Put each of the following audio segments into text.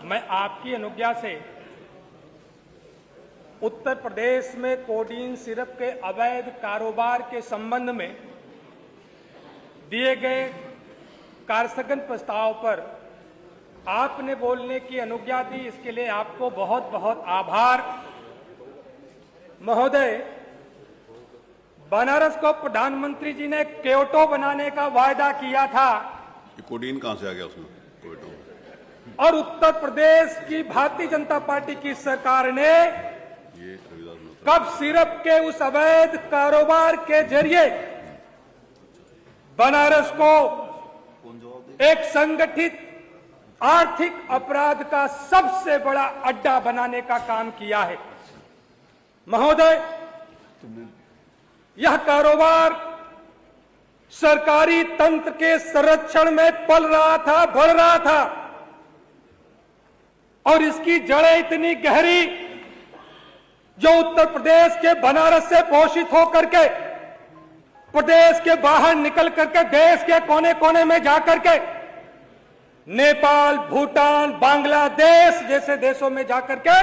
मैं आपकी अनुज्ञा से उत्तर प्रदेश में कोडीन सिरप के अवैध कारोबार के संबंध में दिए गए कार्यस्थगन प्रस्ताव पर आपने बोलने की अनुज्ञा दी, इसके लिए आपको बहुत बहुत आभार। महोदय, बनारस को प्रधानमंत्री जी ने क्योटो बनाने का वायदा किया था। कोडीन कहां से आ गया उसमें? क्योटो। और उत्तर प्रदेश की भारतीय जनता पार्टी की सरकार ने कब सिरप के उस अवैध कारोबार के जरिए बनारस को एक संगठित आर्थिक अपराध का सबसे बड़ा अड्डा बनाने का काम किया है। महोदय, यह कारोबार सरकारी तंत्र के संरक्षण में पल रहा था, बढ़ रहा था, और इसकी जड़ें इतनी गहरी जो उत्तर प्रदेश के बनारस से पोषित होकर के प्रदेश के बाहर निकल करके देश के कोने कोने में जाकर के नेपाल, भूटान, बांग्लादेश जैसे देशों में जाकर के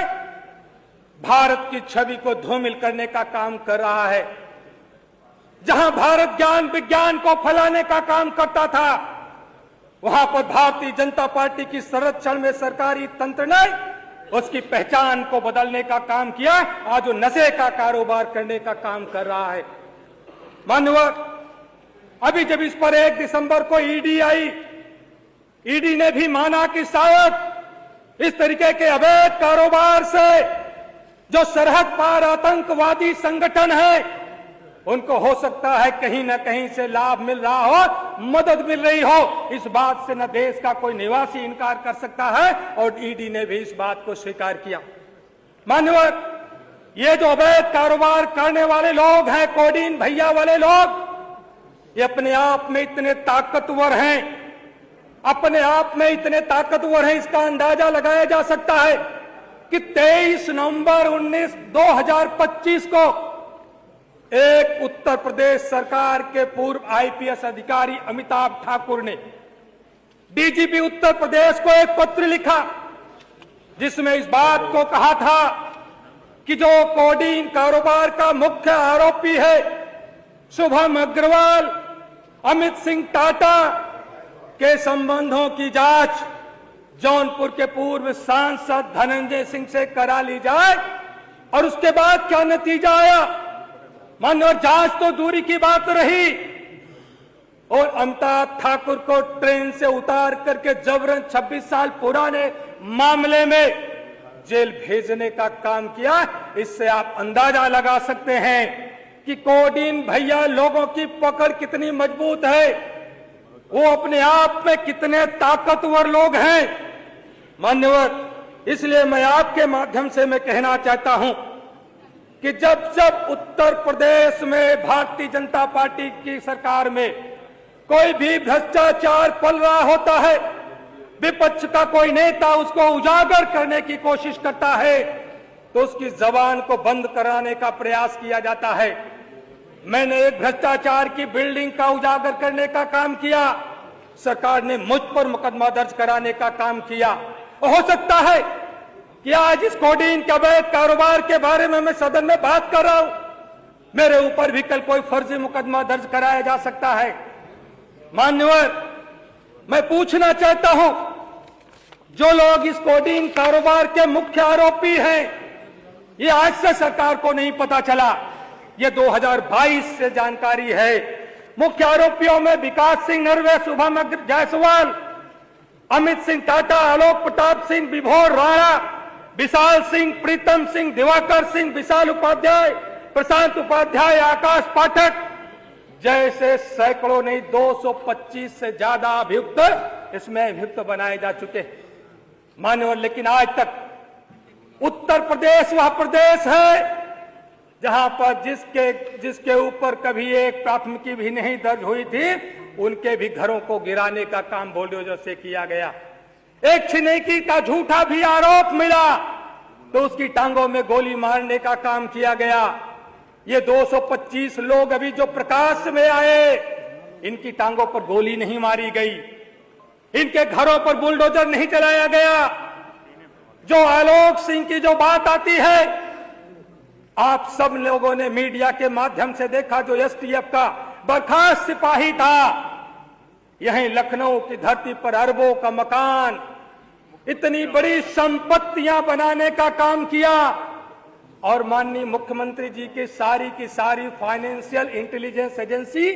भारत की छवि को धूमिल करने का काम कर रहा है। जहां भारत ज्ञान विज्ञान को फैलाने का काम करता था, वहां पर भारतीय जनता पार्टी की संरक्षण में सरकारी तंत्र ने उसकी पहचान को बदलने का काम किया। आज वो नशे का कारोबार करने का काम कर रहा है। माननीय, अभी जब इस पर 1 दिसंबर को ईडी आई, ईडी ने भी माना कि शायद इस तरीके के अवैध कारोबार से जो सरहद पार आतंकवादी संगठन है, उनको हो सकता है कहीं न कहीं से लाभ मिल रहा हो, मदद मिल रही हो। इस बात से न देश का कोई निवासी इनकार कर सकता है, और ईडी ने भी इस बात को स्वीकार किया। मान्यवर, ये जो अवैध कारोबार करने वाले लोग हैं, कोडीन भैया वाले लोग, ये अपने आप में इतने ताकतवर हैं, अपने आप में इतने ताकतवर हैं, इसका अंदाजा लगाया जा सकता है कि 23 नवंबर 2025 को एक उत्तर प्रदेश सरकार के पूर्व आईपीएस अधिकारी अमिताभ ठाकुर ने डीजीपी उत्तर प्रदेश को एक पत्र लिखा, जिसमें इस बात को कहा था कि जो कोडीन कारोबार का मुख्य आरोपी है शुभम अग्रवाल, अमित सिंह टाटा के संबंधों की जांच जौनपुर के पूर्व सांसद धनंजय सिंह से करा ली जाए। और उसके बाद क्या नतीजा आया? माननीय, जांच तो दूरी की बात रही, और अमिताभ ठाकुर को ट्रेन से उतार करके जबरन 26 साल पुराने मामले में जेल भेजने का काम किया। इससे आप अंदाजा लगा सकते हैं कि कोडीन भैया लोगों की पकड़ कितनी मजबूत है, वो अपने आप में कितने ताकतवर लोग हैं। मान्यवर, इसलिए मैं आपके माध्यम से मैं कहना चाहता हूं कि जब जब उत्तर प्रदेश में भारतीय जनता पार्टी की सरकार में कोई भी भ्रष्टाचार पल रहा होता है, विपक्ष का कोई नेता उसको उजागर करने की कोशिश करता है, तो उसकी जबान को बंद कराने का प्रयास किया जाता है। मैंने एक भ्रष्टाचार की बिल्डिंग का उजागर करने का काम किया, सरकार ने मुझ पर मुकदमा दर्ज कराने का काम किया। हो सकता है कि आज इस कोडीन के अवैध कारोबार के बारे में मैं सदन में बात कर रहा हूं, मेरे ऊपर भी कल कोई फर्जी मुकदमा दर्ज कराया जा सकता है। मान्यवर, मैं पूछना चाहता हूं, जो लोग इस कोडीन कारोबार के मुख्य आरोपी हैं, ये आज से सरकार को नहीं पता चला, ये 2022 से जानकारी है। मुख्य आरोपियों में विकास सिंह नरवे, शुभम जायसवाल, अमित सिंह टाटा, आलोक प्रताप सिंह, विभोर राणा, विशाल सिंह, प्रीतम सिंह, दिवाकर सिंह, विशाल उपाध्याय, प्रशांत उपाध्याय, आकाश पाठक जैसे सैकड़ों नहीं 225 से ज्यादा अभियुक्त इसमें अभियुक्त बनाए जा चुके। मान्यवर, लेकिन आज तक उत्तर प्रदेश वह प्रदेश है जहां पर जिसके ऊपर कभी एक प्राथमिकी भी नहीं दर्ज हुई थी, उनके भी घरों को गिराने का काम बुलडोजर से किया गया। एक छिनेकी का झूठा भी आरोप मिला तो उसकी टांगों में गोली मारने का काम किया गया। ये 225 लोग अभी जो प्रकाश में आए, इनकी टांगों पर गोली नहीं मारी गई, इनके घरों पर बुलडोजर नहीं चलाया गया, जो आलोक सिंह की जो बात आती है, आप सब लोगों ने मीडिया के माध्यम से देखा, जो एसटीएफ का बर्खास्त सिपाही था, यहीं लखनऊ की धरती पर अरबों का मकान, इतनी बड़ी संपत्तियां बनाने का काम किया, और माननीय मुख्यमंत्री जी की सारी फाइनेंशियल इंटेलिजेंस एजेंसी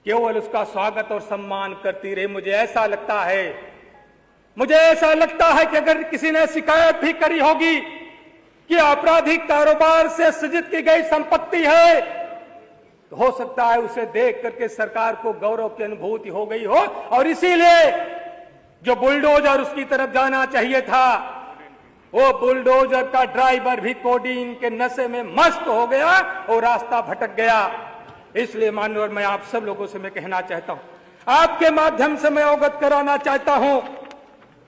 केवल उसका स्वागत और सम्मान करती रही। मुझे ऐसा लगता है कि अगर किसी ने शिकायत भी करी होगी कि आपराधिक कारोबार से सृजित की गई संपत्ति है, तो हो सकता है उसे देख करके सरकार को गौरव की अनुभूति हो गई हो, और इसीलिए जो बुलडोजर उसकी तरफ जाना चाहिए था, वो बुलडोजर का ड्राइवर भी कोडीन के नशे में मस्त हो गया और रास्ता भटक गया। इसलिए माननीय, मैं आप सब लोगों से मैं कहना चाहता हूं, आपके माध्यम से मैं अवगत कराना चाहता हूं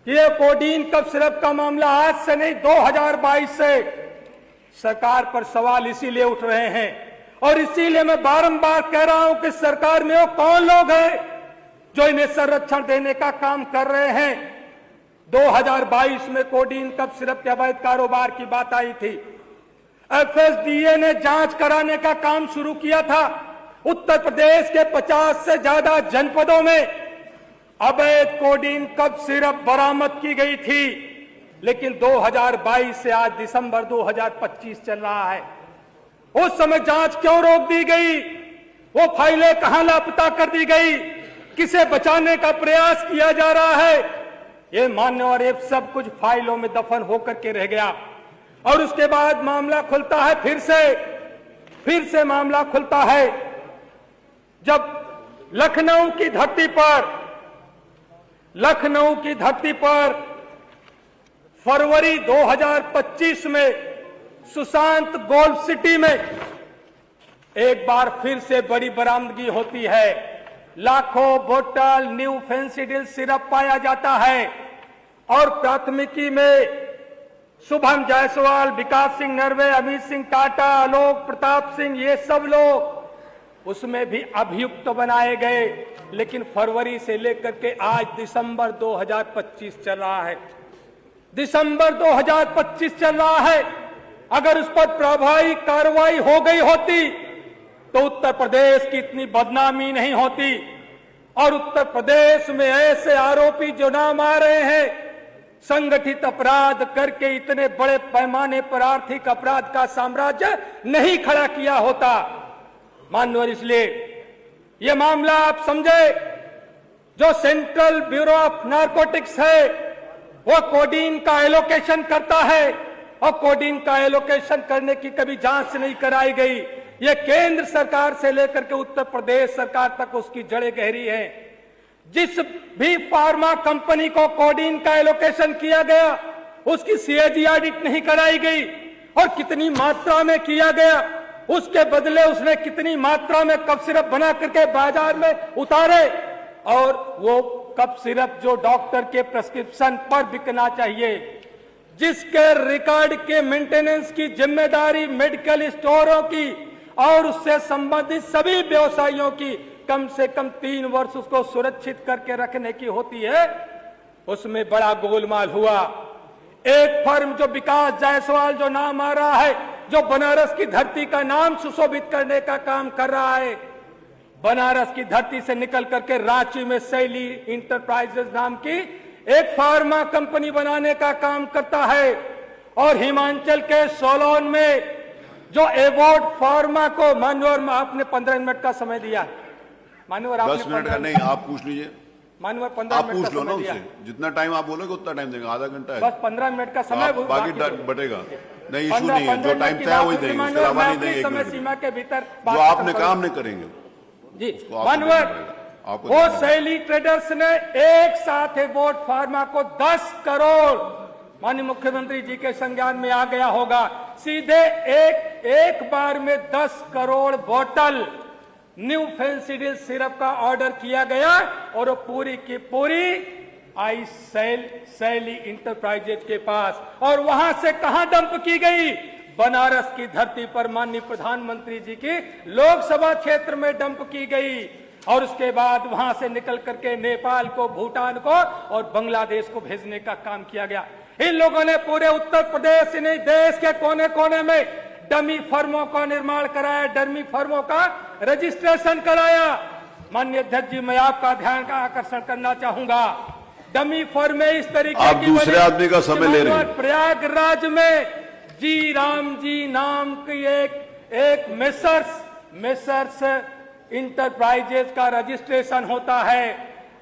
कि ये कोडीन कफ सिरप का मामला आज से नहीं, 2022 से सरकार पर सवाल इसीलिए उठ रहे हैं, और इसीलिए मैं बारंबार कह रहा हूं कि सरकार में वो कौन लोग हैं जो इन्हें संरक्षण देने का काम कर रहे हैं। 2022 में कोडीन कफ सिरप के अवैध कारोबार की बात आई थी। एफएसडीए ने जांच कराने का काम शुरू किया था। उत्तर प्रदेश के 50 से ज्यादा जनपदों में अवैध कोडीन कफ सिरप बरामद की गई थी, लेकिन 2022 से आज दिसंबर 2025 चल रहा है। उस समय जांच क्यों रोक दी गई? वो फाइलें कहां लापता कर दी गई? किसे बचाने का प्रयास किया जा रहा है? ये मान्य, और ये सब कुछ फाइलों में दफन होकर के रह गया। और उसके बाद मामला खुलता है, फिर से मामला खुलता है जब लखनऊ की धरती पर फरवरी 2025 में सुशांत गोल्फ सिटी में एक बार फिर से बड़ी बरामदगी होती है। लाखों बोतल न्यू फेंसिडिल सिरप पाया जाता है, और प्राथमिकी में शुभम जायसवाल, विकास सिंह नरवे, अमित सिंह टाटा, आलोक प्रताप सिंह, ये सब लोग उसमें भी अभियुक्त बनाए गए। लेकिन फरवरी से लेकर के आज दिसंबर 2025 चल रहा है। दिसंबर 2025 चल रहा है। अगर उस पर प्रभावी कार्रवाई हो गई होती तो उत्तर प्रदेश की इतनी बदनामी नहीं होती। और उत्तर प्रदेश में ऐसे आरोपी जो नाम आ रहे हैं, संगठित अपराध करके इतने बड़े पैमाने पर आर्थिक अपराध का साम्राज्य नहीं खड़ा किया होता। माननीय, इसलिए यह मामला आप समझे, जो सेंट्रल ब्यूरो ऑफ नारकोटिक्स है वो कोडीन का एलोकेशन करता है, और कोडीन का एलोकेशन करने की कभी जांच नहीं कराई गई। यह केंद्र सरकार से लेकर के उत्तर प्रदेश सरकार तक उसकी जड़ें गहरी हैं। जिस भी फार्मा कंपनी को कोडीन का एलोकेशन किया गया, उसकी सीएजी ऑडिट नहीं कराई गई, और कितनी मात्रा में किया गया, उसके बदले उसने कितनी मात्रा में कफ सिरप बना करके बाजार में उतारे, और वो कफ सिरप जो डॉक्टर के प्रेस्क्रिप्शन पर बिकना चाहिए, जिसके रिकॉर्ड के मेंटेनेंस की जिम्मेदारी मेडिकल स्टोरों की और उससे संबंधित सभी व्यवसायियों की, कम से कम 3 वर्ष उसको सुरक्षित करके रखने की होती है, उसमें बड़ा गोलमाल हुआ। एक फर्म जो विकास जायसवाल जो नाम आ रहा है, जो बनारस की धरती का नाम सुशोभित करने का काम कर रहा है, बनारस की धरती से निकल करके रांची में शैली इंटरप्राइजेज नाम की एक फार्मा कंपनी बनाने का काम करता है, और हिमाचल के सोलन में जो एवोर्ड फार्मा को, मान्यवर आपने 15 मिनट का समय दिया है, मान्यवर 10 मिनट का नहीं, आप पूछ लीजिए। मान्यवर 15 मिनट का समय दिया, जितना टाइम आप बोलोगे उतना टाइम देंगे, आधा घंटा है, बस 15 मिनट का समय, बाकी बटेगा नहीं, इशू नहीं है, जो टाइम तय वही देंगे, उसके अलावा नहीं देंगे। समय सीमा के भीतर जो आपने काम नहीं करेंगे जी। मान्यवर, वो शैली ट्रेडर्स ने एक साथ एवोर्ड फार्मा को 10 करोड़, माननीय मुख्यमंत्री जी के संज्ञान में आ गया होगा, सीधे एक बार में 10 करोड़ बोतल न्यू फेंसिडिल सिरप का ऑर्डर किया गया, और वो पूरी की पूरी आई शैली इंटरप्राइजेज के पास, और वहां से कहां डंप की गई? बनारस की धरती पर माननीय प्रधानमंत्री जी की लोकसभा क्षेत्र में डंप की गई। और उसके बाद वहां से निकल करके नेपाल को, भूटान को और बांग्लादेश को भेजने का काम किया गया। इन लोगों ने पूरे उत्तर प्रदेश ही नहीं, देश के कोने कोने में डमी फर्मों का निर्माण कराया, डमी फर्मों का रजिस्ट्रेशन कराया। माननीय अध्यक्ष जी, मैं आपका ध्यान का आकर्षण करना चाहूंगा, डमी फर्म इस तरीके आप की दूसरे आदमी का समय ले रहे हैं। प्रयागराज में जी राम जी नाम की एक मेसर्स इंटरप्राइजेज का रजिस्ट्रेशन होता है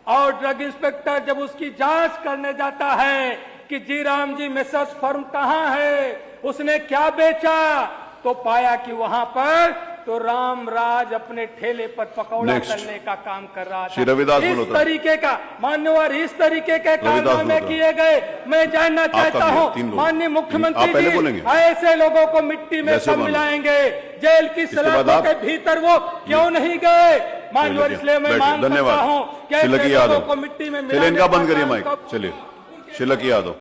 और ड्रग इंस्पेक्टर जब उसकी जांच करने जाता है कि जी राम जी मेसर्स फर्म कहां है, उसने क्या बेचा, तो पाया कि वहां पर तो रामराज अपने ठेले पर पकौड़ा तलने का काम कर रहा था। इस तरीके का मान्यवर, इस तरीके के कारनामे किए गए। मैं जानना चाहता हूं माननीय मुख्यमंत्री जी, ऐसे लोगों को मिट्टी में कब मिलाएंगे, जेल की सलाखों के भीतर वो क्यों नहीं गए मान्यवर? इसलिए मैं मांग करता हूं कि ऐसे लोगों को मिट्टी में मिलाने का बंद करिए माइक। चलिए शिलक यादव।